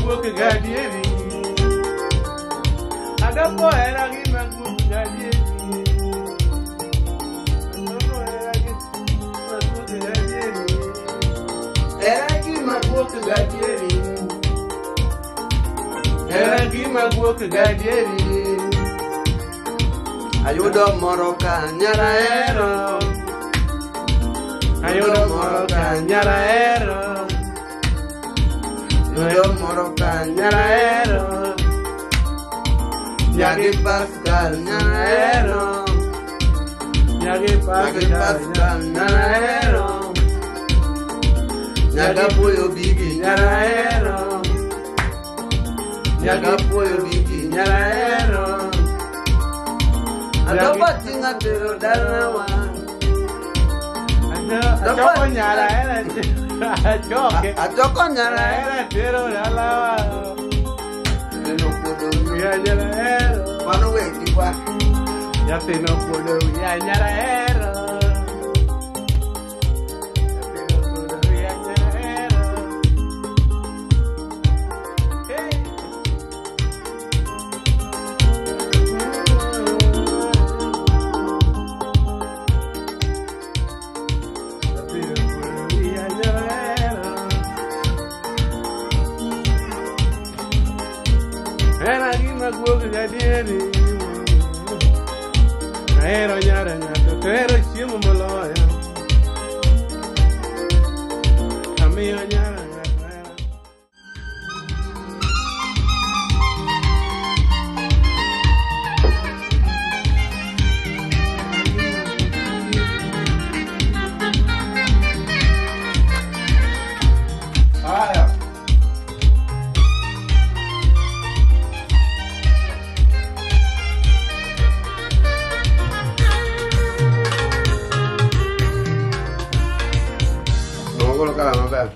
magwok gadieri. Adambo era gi magwok gadieri. Era gi magwok gadieri. Ayudo moro ka nyara hero. Ayudo moro ka nyara hero. Ayudo moro ka nyara hero. Nyagi Pascal nyara hero. Nyagi Pascal nyara hero. Nyaga Puyo Bigi nyara hero. Nyaga Puyo Bigi nyara hero. Adapati ngatero dalawa. Achoko nyara hero. Achoko nyara hero. Tero dalawa. Teno podo Ya nyara hero. Pano weki kwa. Ya teno podo ya nyara hero. Era gi magwok gadieri. Ahero nyara ng'ato to hero chiemo moloyo. Amiyo nyara ng'ato hero. Haya. Vamos a colocar la nota.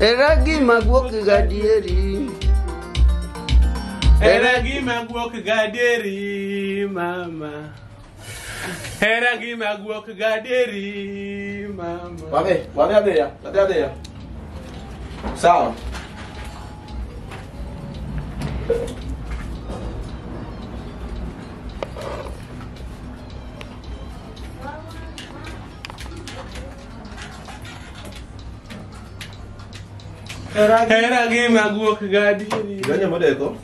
Era gi magwok gadieri. Era gi magwok gadieri, mama. Era gi magwok gadieri, mama. Vabbè adeia. Sawa. Era gi magwok gadieri. Ganya modeko.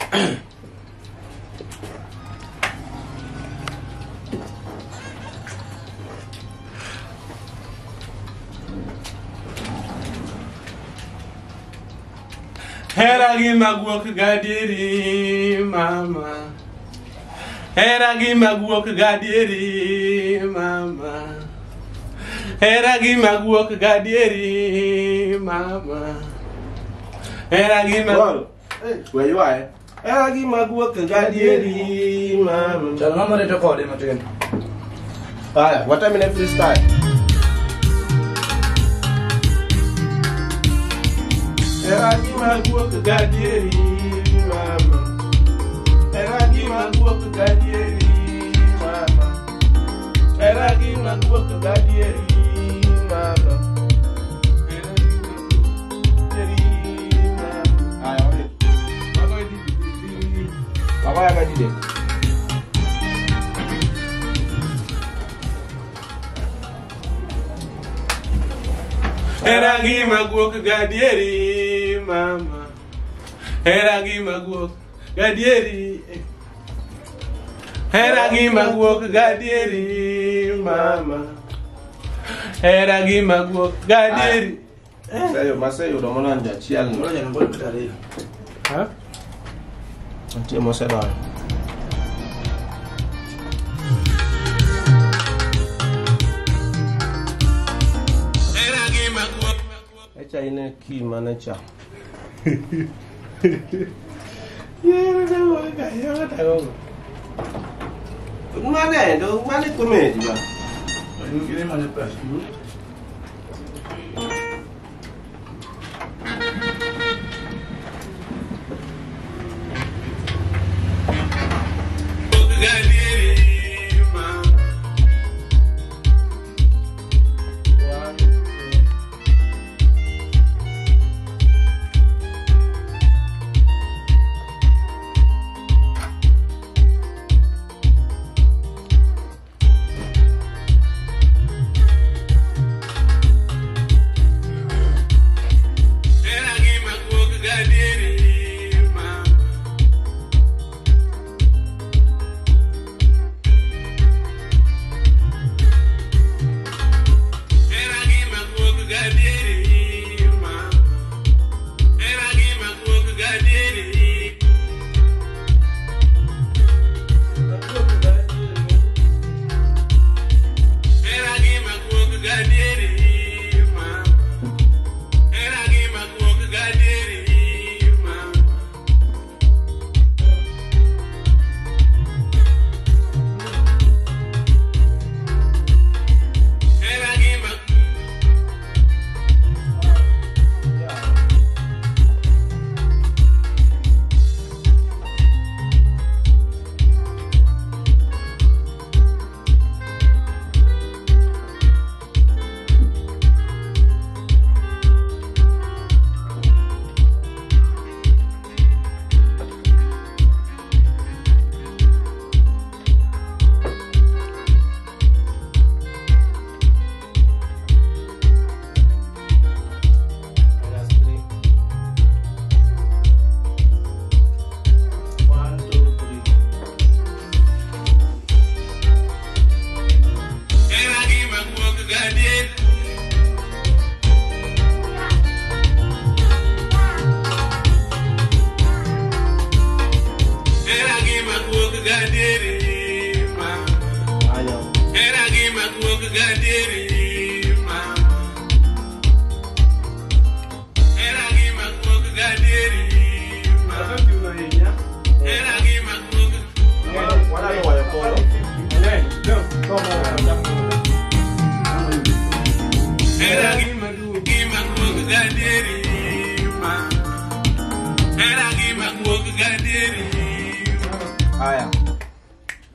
Era gi magwok gadieri, mama. Era gi magwok gadieri, mama. Era gi magwok gadieri, mama. Era gi magwok. Where you are? Era gi magwok gadieri, mama. Jangan mama dia call dia macam. Haya, what time in freestyle? Era gi magwok gadieri, mama. Era gi magwok gadieri, mama. Era gi magwok gadieri, mama. Apa yang gaji deh? Era gima guok gadieri mama. Era gima guok gadieri. Era gima guok gadieri mama. Era gima guok gadieri. Saya udah mau nanya cial nih. Jangan boleh berlari. Hah? Nanti mau saya doang. Echa ini ki mana cha? Ya, udah mau kayak apa tahu? Mana itu? Mana komedi bang? Ini kira mana pas dulu?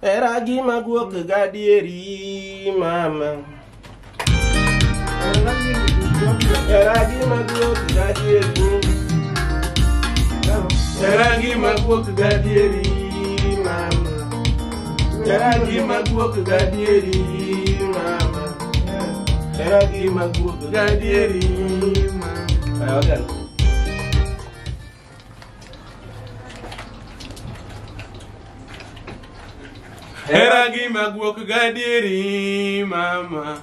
Era gima gua ke gadieri mama. Era gima gua ke gadieri. Era gima gua ke gadieri mama. Era gima gua ke gadieri mama. Era gima gua ke gadieri mama. Ayo kan. Era gima gua ke gadieri mama.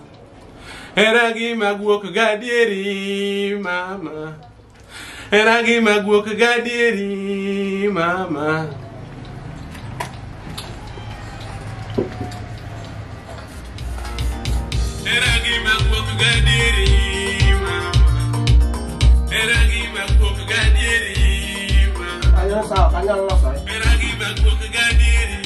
Era gima gua ke gadieri mama. Era gima gua ke gadieri mama. Era gima gua ke gadieri mama. Era gima gua ke gadieri mama. Ayo sao, kanyang los ay. Era gima gua ke gadieri.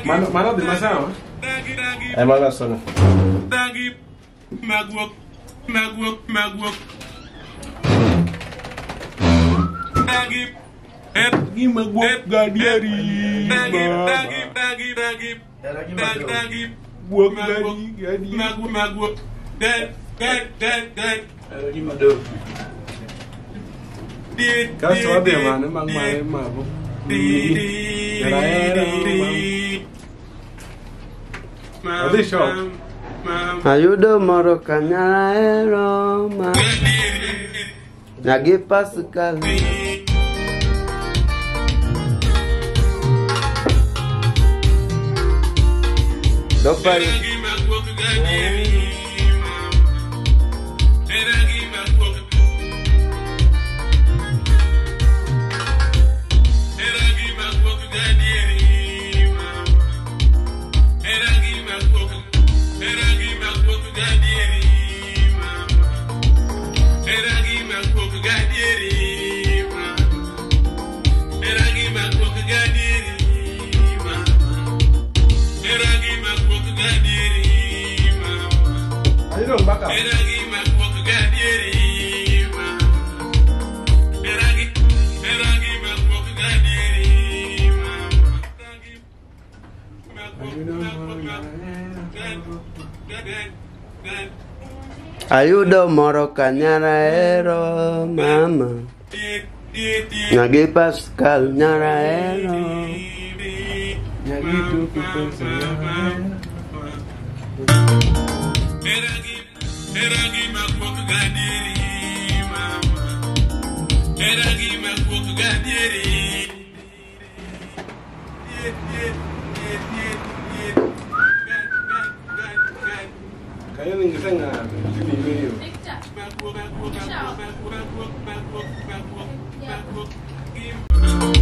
Mana di masa? Mana sana? Dagi magwok. Dagi magwok gadieri. Dagi magwok gadieri. Magwok. Dad. Dagi magwok. Kau sudah mana mang mabuk. Ayudo moro kanyaraero ma Nagi Pascal Dopai Ayudo moro kanyaraero mama Nagi Pascal nyaraero Nagi tuku pensayaraero Eragi makwok gadiri mama Eragi makwok gadiri Kayo ning nga sini video.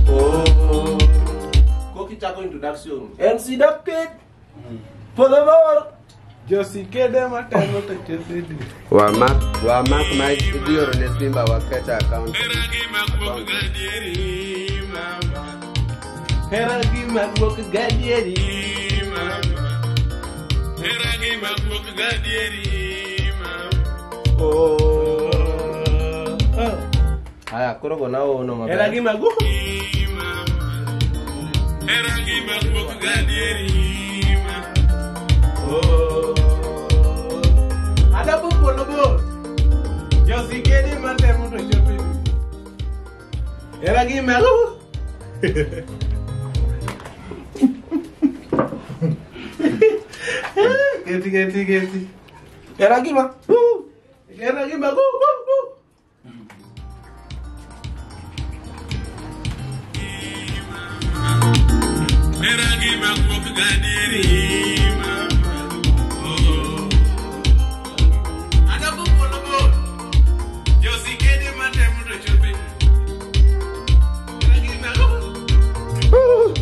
Oh, kok kita ko introduction. MC Dapkid. For the Lord. Josi kede matemo to chesedi. Wamak my studio ne Simba wakata account. Eragi makwok gadiri mama Heragi makwok gadiri mama. Eragi makwok gadiri mama Oh. Aya kuro na ono mabe. Heragi magu. Eragi makwok gadiri mama Oh. Ada pupulubu. Josi kede matemo to chesedi. Heragi magu. Geti. Eragi ma. Eragi ma. Eragi makwok gadiri mama Ada pupulubu Josi kede matemo to chesedi Eragi makwok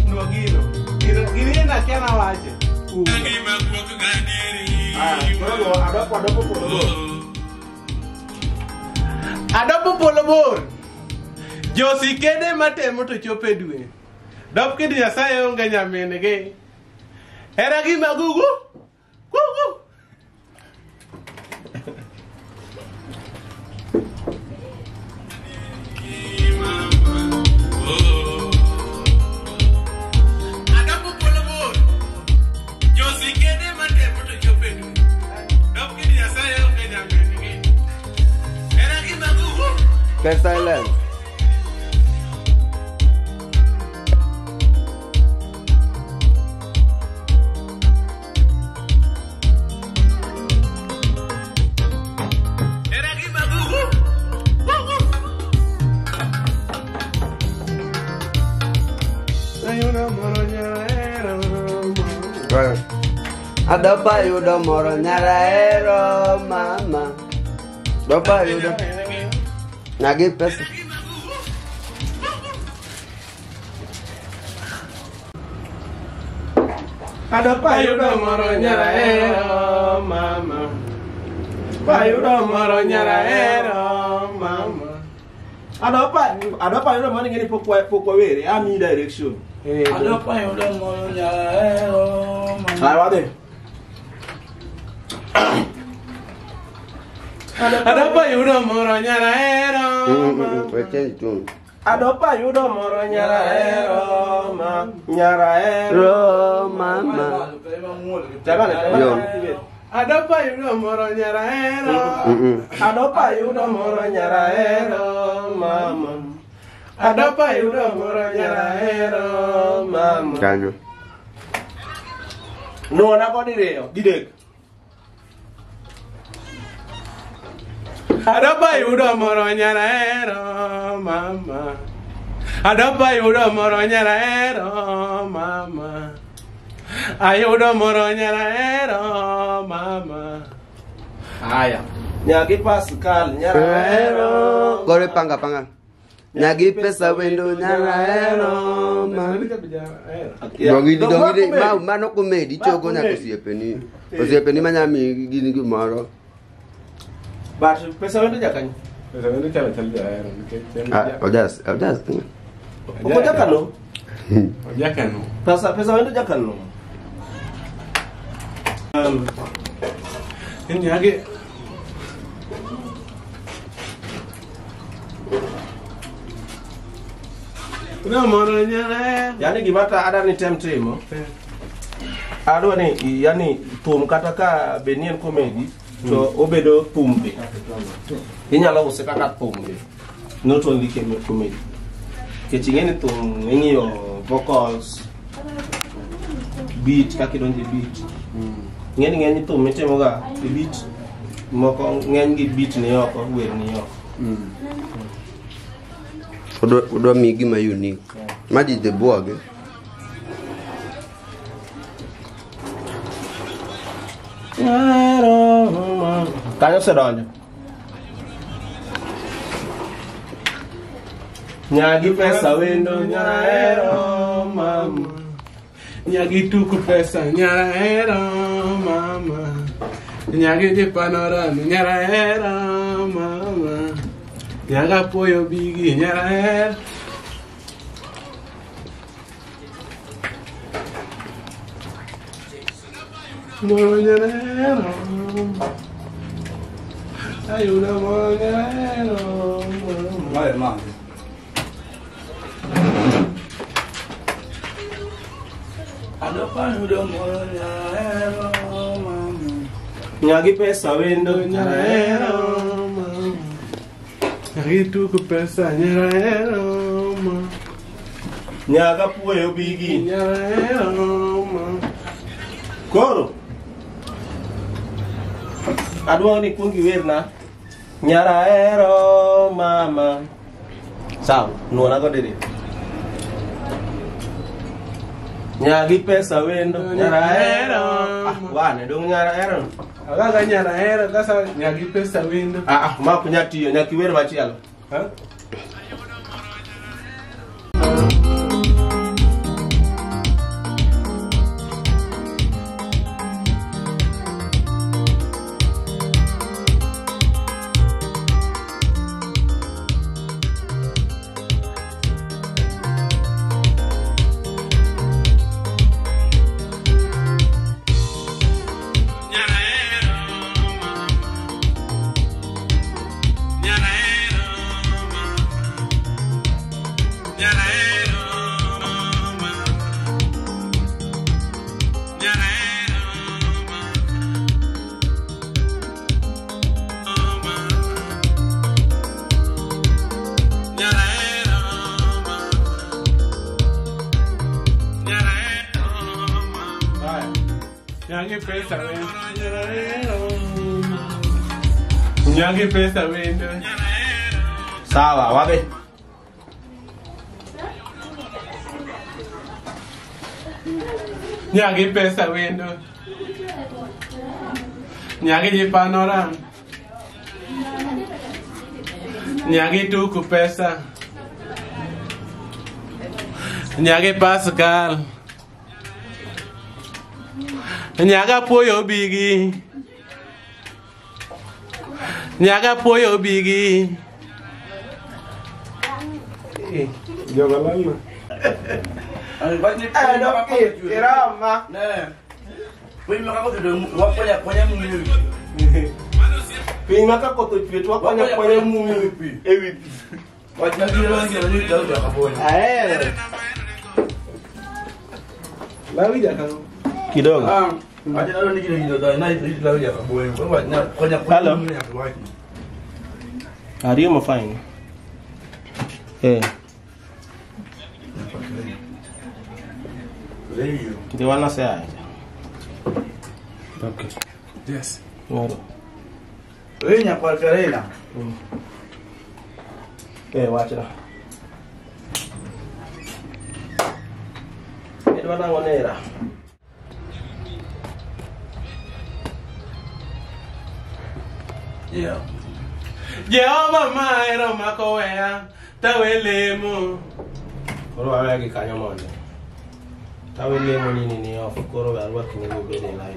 No gino. Gini na kena waje. Eragi makwok gadiri Ada pupulubu. Ada pupulubu. Josi kede matemo to chope dwe. Dop kidi Nyasaye onge nyamingi. Eragi magugu. Gugu. Ada pupulubu Josi kede matemo to chope dwe Dop kidi Nyasaye onge nyamingi Eragi magugu Get silent. Eragi magugu Ayuda moronyero. Adopa ayudo moro nyaraero mama Dopa ayudo Nagi Pascal Ada payudo moro nyaraero mama. Payudo moro nyaraero mama. Ada payudo moro ngeni pokwa were ami direction. Ada payudo moro nyaraero mama. Hai wade. Ada payudo moro nyaraero mama. Change tune. Ada payudo moro nyaraero mama. Nyaraero Mama Jangan Yo. Ada payudo moro nyaraero. Ada payudo moro nyaraero mama. Adapa yudo moro nyarahero mama. Kanyo. Nuona kod iriyo gidek. Adapa yudo moro nyarahero mama. Adapa yudo moro nyarahero mama. Ayudo moro nyarahero mama. Aya. Nyagi Pascal nyarahero. Gore panga. Nyagi pesa wendo nyarahero mama. Dongide mano komedi chogo na kosiepeni. Kosiepeni manyami gini gimoro. But pesa wendo jakanyo. Pesa wendo chala jaero nikech. Odas. Oko jakano? Jakano. Pesa wendo jakano. Ini age udah moro nyare. Yani gimata ada ni temtemo. Adwa ni yani thum kata ka benien comedy to obedo thumbe. Inyalo use kaka thumbe. Not only comedy. Kechingeni thum ng'iyo vocals beat kaka donje beat. Ng'eny thum mitimo ga beat moko ng'eny gi beat ni oko wer ni oko. Odo mi gima unique. Maji the boag. Kanyo sedonyo. Nyagi pesa wendo nyarahero mama. Nyagi tuku pesa nyarahero mama. Nyagi di panorama nyarahero mama. Nyaga poyo bigi nyarahero. Moro nyarahero. Ayuda moro nyarahero. Vale, man. Adapa yudo moro nyarahero mama. Nyagi pesa wendo nyarahero mama. Nyagi tuku pesa nyarahero mama. Nyaga puoyo bigi nyarahero mama. Koro adwa ni kungi werna nyarahero mama. Sawa, nuona kod iriyo. Nyagi pesa wendo nyarahero. Wane dong nyarahero. Agaga nyarahero kasa nyagi pesa wendo. Ma kunya tiyo nyaki wer machielo. Nyagi pesa wendo nyarahero. Nyagi pesa wendo. Sawa, wabe. Nyagi pesa wendo. Nyagi di panorama. Nyagi tuku pesa. Nyagi Pascal. Nyaga poyo bigi. Nyaga poyo bigi. Joga lama. Irama. Piny maka koto wakonya konya mungiri. Piny maka koto chwet wakonya konya mungiri ewi pi. Wachna giro ni Daudi akabona. Lawi jakano. Kidogo. Aja nalo ni giro na Daudi akabona. Wachna konya Hello. mungiri. Are you fine? Di wana saya. Okay. Yes. Ngoro. Nya kwa karena. Wacha. Di wana ngonera. Yeah. Jehova maero makoya tawelemu. Koro wala ki kanyo monde. Tawelemu ni of koro wala ki ngo bele lai.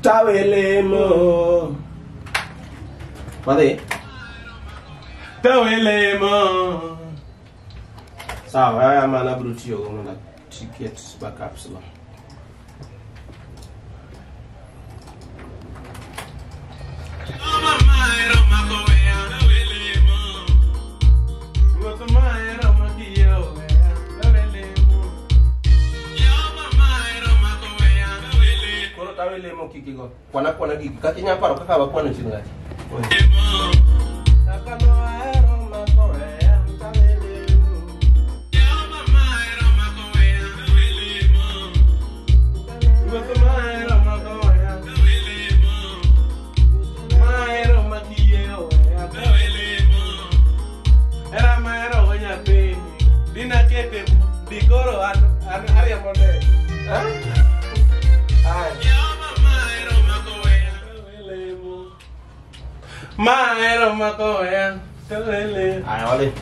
Tawelemo. Pade. Tawelemo. Sawa, ya mana brutio ngona tickets backups lah. Tawelemo kiki go. Kwana gigi katinya paro kaka bakwana chinga. Maero makoya tawele. Ay, wale.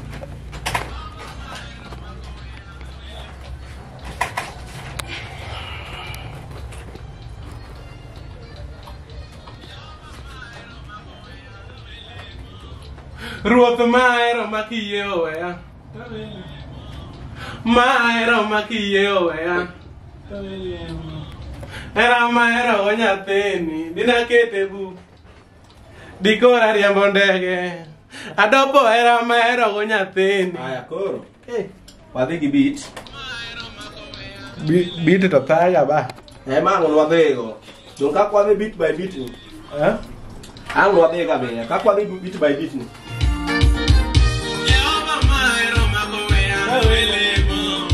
Ruoth maero makiyo ya tawele. Maero makiyo ya tawele. Era maero nyathini dinakete bu. Dikora riambo ndege. Adopo era maero go nyathini. Aya koro. Wadhi gi beat. Beat to thaga ba. Mango wadhigo. Dong ka kwadhi beat by beat ni. Ang wadhiga be. Ka kwadhi beat by beat ni. Jehova maero makoya tawelemo.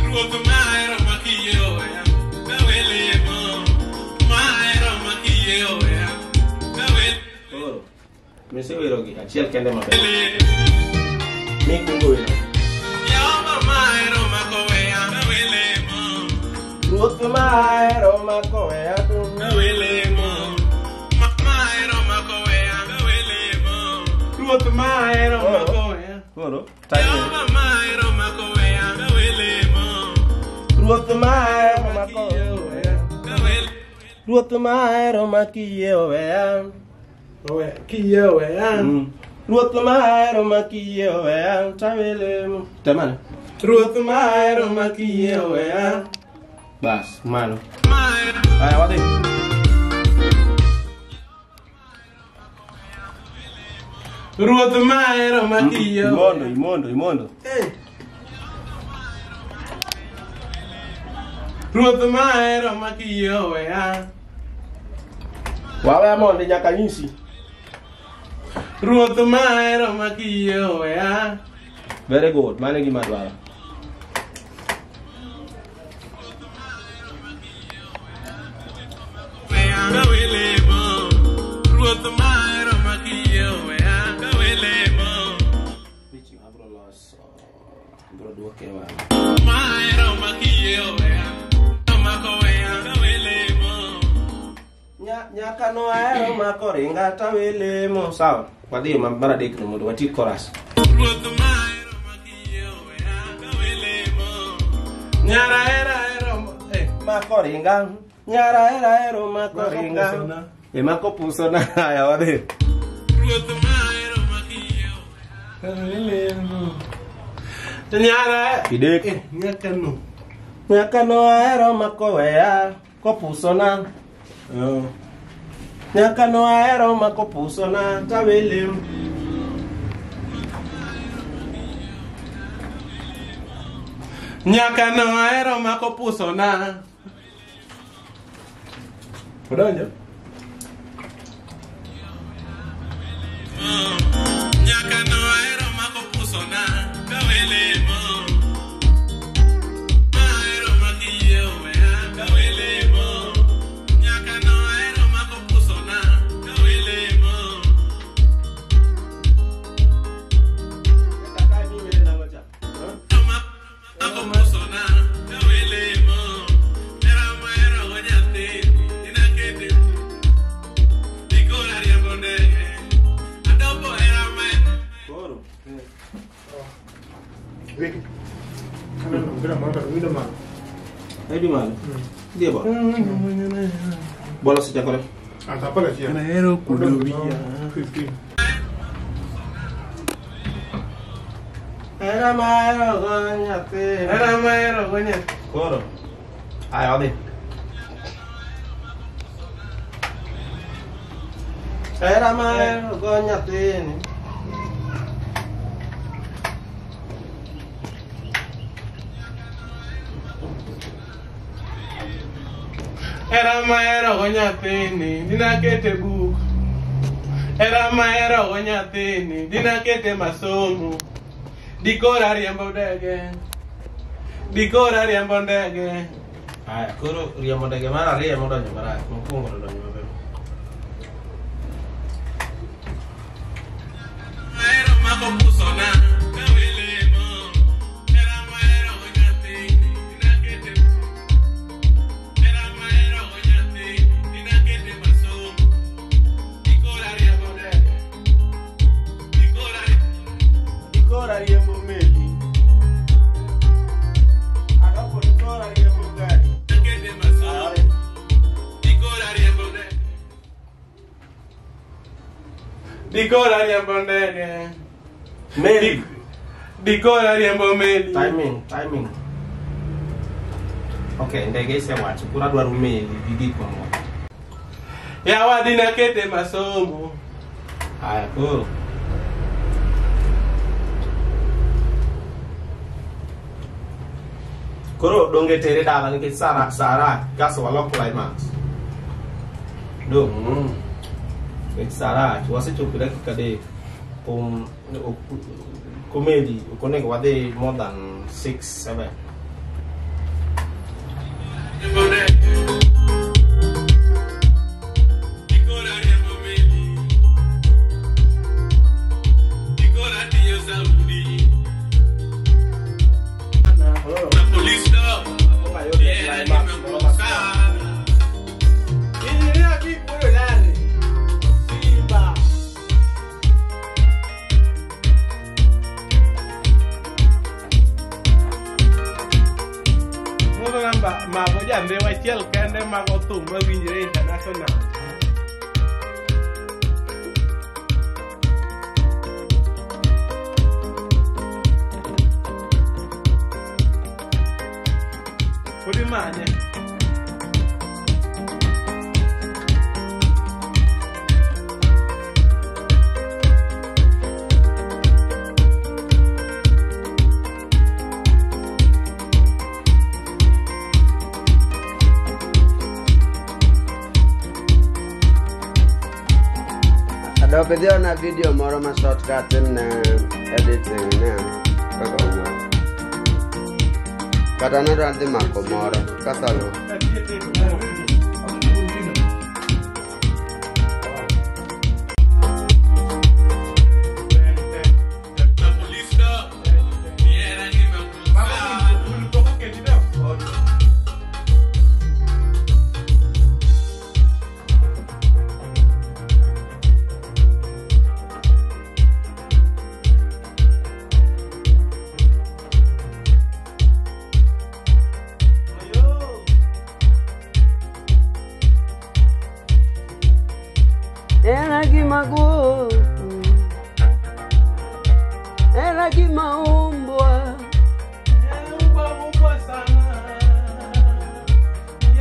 Ruoth maero makiyo ya tawelemo. Maero makiyo ya tawelemo. Mese wero gi achiel kende maber. Mi kungo wero. Jehova maero makoya tawelemo. Ruoth maero makoya tawelemo. Maero makoya tawelemo. Ruoth maero makoya. Koro. Jehova maero makoya tawelemo. Ruoth maero makoya. Ruoth maero makiyo ya. Kiyo ya. Ruoth maero makiyo ya tawelemo. Tamana. Ruoth maero makiyo ya. Bas, mano. Aya wadhi. Ruoth maero makiyo. Imondo. Ruoth maero makiyo ya. Wawe amonde nyaka nyisi. Ruoth maero makiyo ya. Very good. Mane gima dwaro. Ruoth maero makiyo ya. Which you have lost. Bro duoke wa. Maero makiyo ya. Nyaka no aero makoringa tawelemo. Sawa. Wadhi mara dek no mondo wati chorus. Ruoth maero makiyo ya. Nyara era makoringa. Nyara era makoringa. Makopuso na. Aya wadhi. Ruoth maero Nyara Idek. nyakano. Nyakano aero makowea kopusona. Nyakano aero makopusona tawelem. Nyakano aero makopusona. Podonjo. Nyakano aero makopusona tawelemo. Aero makiyewe tawelemo. Nyakano aero makopusona tawelemo. Makopusona tawelemo. Era maero gonyate inakete. Dikora riambonde. Adobo era maero. Koro. Wiki. Kana ngira mata video ma. Ayo di mana? Dia bawa. Bola sejak kore. Apa lagi ya? Aero kudobia. 15. Era maero gonyate. Era maero gonyate. Koro. Ayo deh. Era maero gonyate ini. Era maero gonyatini, dinakete buku. Era maero gonyatini, dinakete masomo. Dikora riembo ndege. Dikora riembo ndege. Ayo, koro riambo ndege mara riambo donyo mara. Mokwongo donyo maber. Maero makopusona, kawelemo. Era maero gonyatini, dinakete buku. Era maero gonyatini, dinakete masomo. Dikora riembo ndege. Dikora riembo meli. Agapo dikora riembo gari. Dinakete masomo. Ayo. Dikora riembo ndege. Dikora riembo ndege. Meli. Dikora riembo meli. Timing. Okay, ndege sewacho kura dwaro meli gigi kongo. Yawa dinakete masomo. Aya, koro. Koro donge tere dala nikech Sara kaso walok climax. Do. Nikech Sara wasechopo dakika adek. Comedy okonego wadhi more than 6-7. Riembo ndege. Dikora riembo meli. Dikora tiyo Saudi. Na police stop. Yeah, nimekusa. Ini haki kwa nani? Simba. Moto namba mago jande wachiel kende mago thum mawinjore international. Kodi manye. Adopedhio na video moro ma shortcut na editing ne kaka wuo. Kata ne dwa dhi mako moro kaka lo. Na police stop. Yeah, nimekusa. Era gima guo. Era kimaumbwa. Umbwa sana.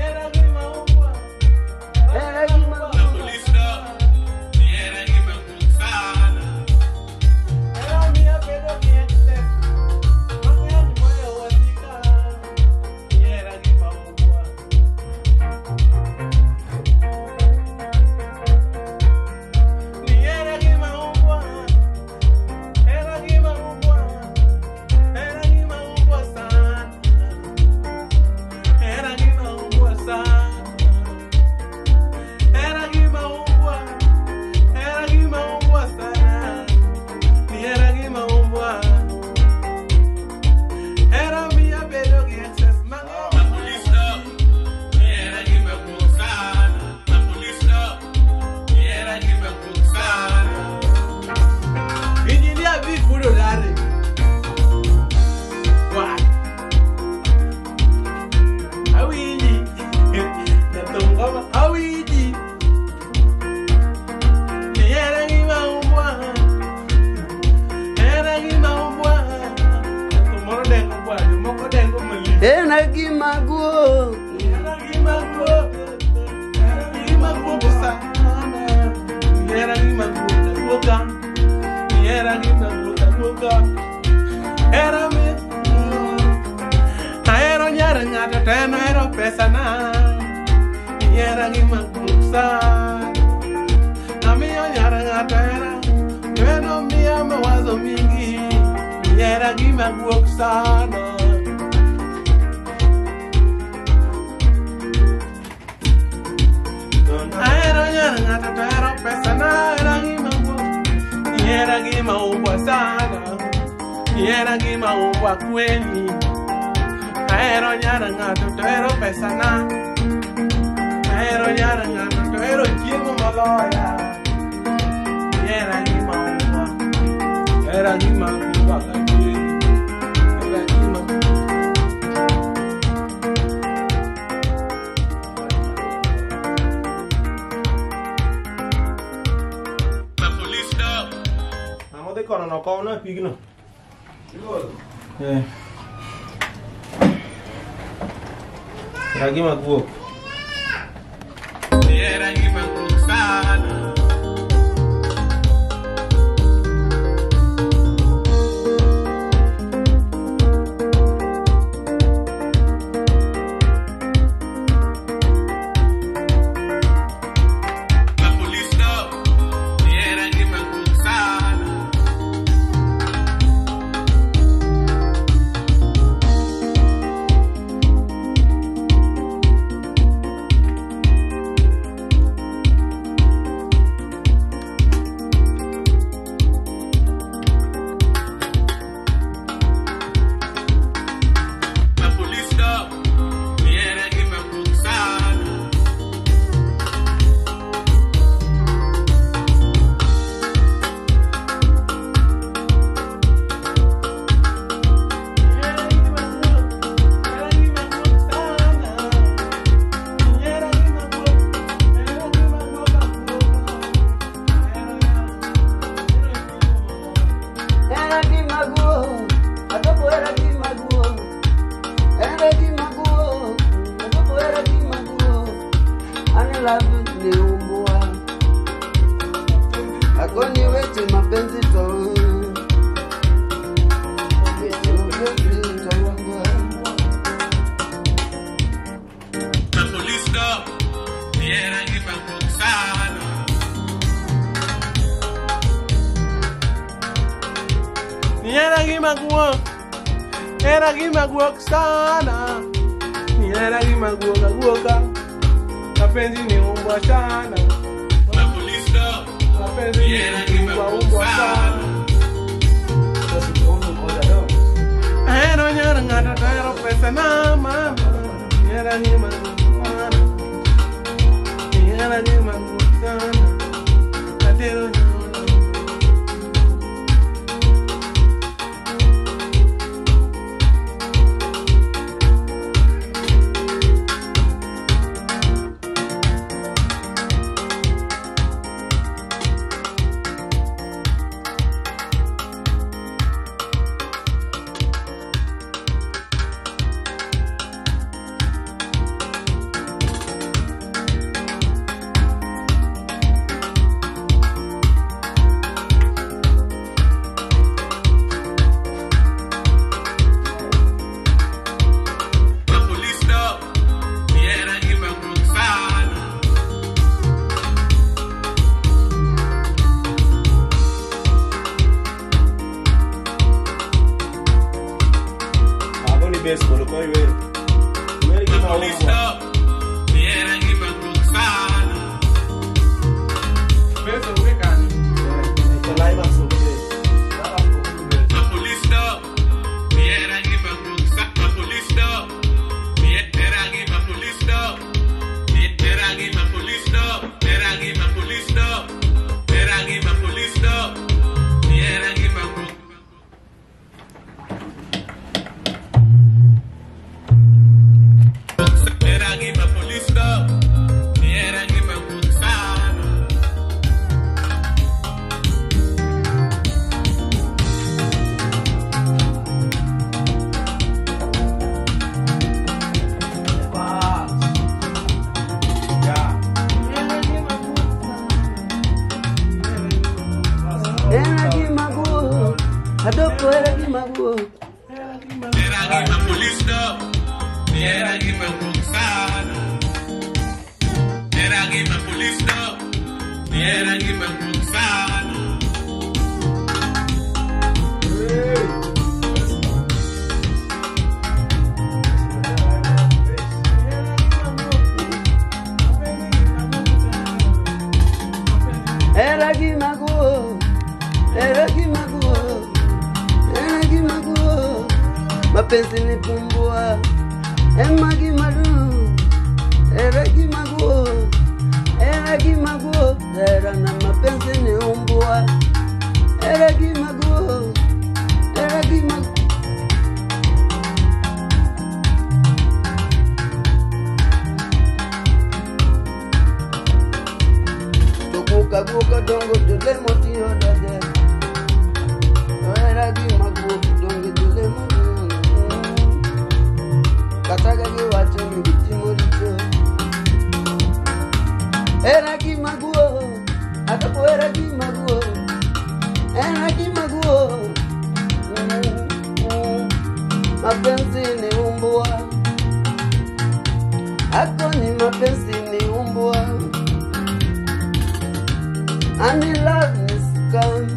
Era kimaumbwa. Era kimaumbwa. Era mia pedo kiexes. Mangya ni moyo wasika. Era kimaumbwa. Era kimaumbwa. Era kimaumbwa. Era kimaumbwa sana. Era kimaumbwa sana. Era kimaumbwa. Era kimaumbwa sana. Ni era kimaumbwa. Era mia pedo que excess Injinia vi kudo dare. Why? Awiji. Natongama awiji. Era kimaumbwa. Era kimaumbwa. Tomoro dengo kwa, moko dengo mali. Era kimaguo. Era kimaumbwa. Era kimaumbwa sana. Era kimaumbwa sana. Era kimaumbwa. Era mi. Aero nyara ngata teno ero pesa na. Era kimaumbwa sana. Amiyo nyara ngata era. Weno mia mawazo mingi. Era kimaumbwa sana. Aero nyara ngata teno pesa na. Era kimaumbwa. Era kimaumbwa sana. Era kimaumbwa kweli. Aero nyara ngata teno pesa na. Aero nyara ngata teno chiemo maloya. Era kimaumbwa. Era kimaumbwa kweli. Era kimaumbwa. Amo de kono no kono pigno. Era kimaumbwa. Era kimaumbwa sana. Akoni wetu mapenzi to. Era kimaumbwa sana. Era kimaumbwa. Mapenzi ni umbwa sana. Mapenzi ni umbwa sana. Aero nyara ngata tero pesa na mama. Era kimaumbwa sana. Era kimaumbwa sana. Atero base bolo ko iwer. Iwer ki ma Police stop. Viera que me cruzana. Base we kan. Ko lai ma so ke. The police stop. Viera que me cruzana. The police stop. Viera que me police stop. Viera que me police stop. Viera que me police stop. Viera que me police stop. Viera que me Adoko era que mago. Era que me police stop. Era que me cruzana. Era que me police stop. Era que me cruzana. Era que mago. Era que mago. Era que mago. Mapenzi ni pumbua. Ema que maru. Era que mago. Era que mago. Era na mapenzi ni umbua. Era que mago. Era que mago. Buka dongo jule moti odade. Era gi mago dongo jule moti. Kataga gi wacho ni bitimorito. Era gi mago. Atapo era gi mago. Era gi mago. Mapenzi ni umbwa. Ako ni mapenzi ni umbwa. And the love is gone.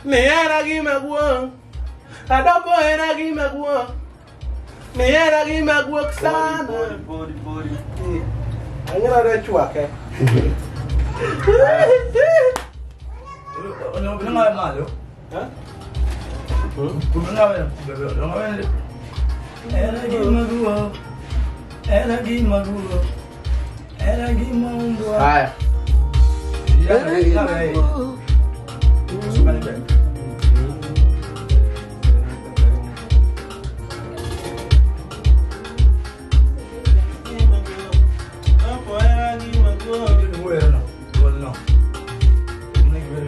Me era gi maguo. Adopo era gi maguo. Me era gi maguo sana. Body. Angela re chuake. No me malo. Hah? Era gi maguo. Era gi maguo. Hai. Era gi maguo. Era que malu.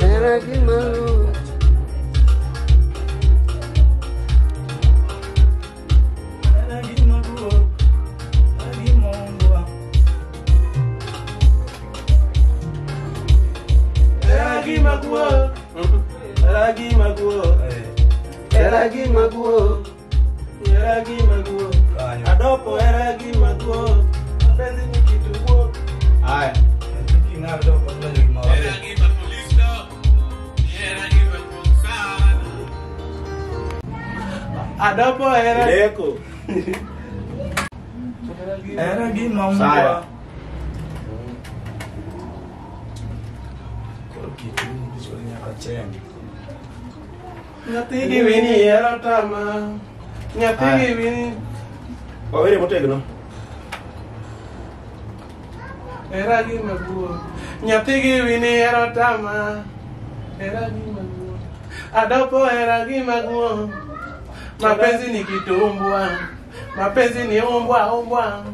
Era que malu. Era que malu. Era gi maguo. Era gi maguo. Era gi maguo. Era gi maguo. Adopo era gi maguo. Penzi ni kitu Ada apa era? Leko. Era gimana? Saya. Kalau gitu visualnya kacang. Nyati gini era tama. Nyati gini. Oh, ini motor gitu. Era gimana gua? Nyati gini era tama. Era gimana gua? Ada apa era gimana gua? Mapenzi ni kitumbua, mapenzi ni umbwa,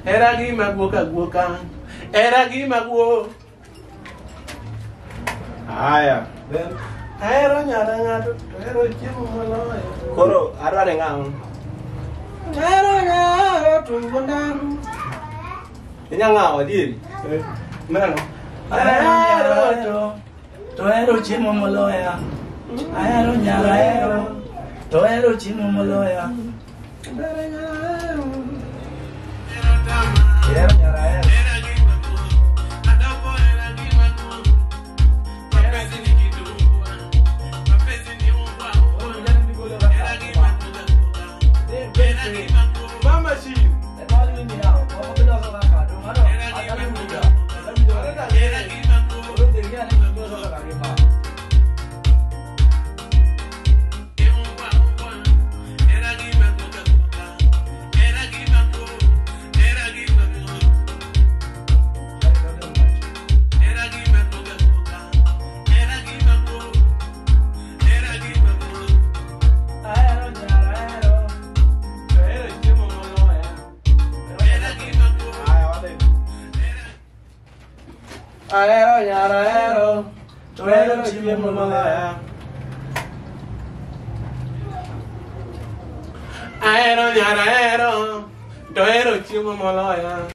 era gima gwoka, era gima gwo. Haya. Aero nyara ngatu, aero chimu moloya. Koro ada ngang. Aero nyara tumbundam. Ini ngao diri. Nano. Aero to aero chimo moloya. Aero nyara aero. To aero chimo moloya. Aero nyara aero. Mama shi. Aero nyara aero, to aero chimu moloya. Aero nyara aero, to aero chimu moloya.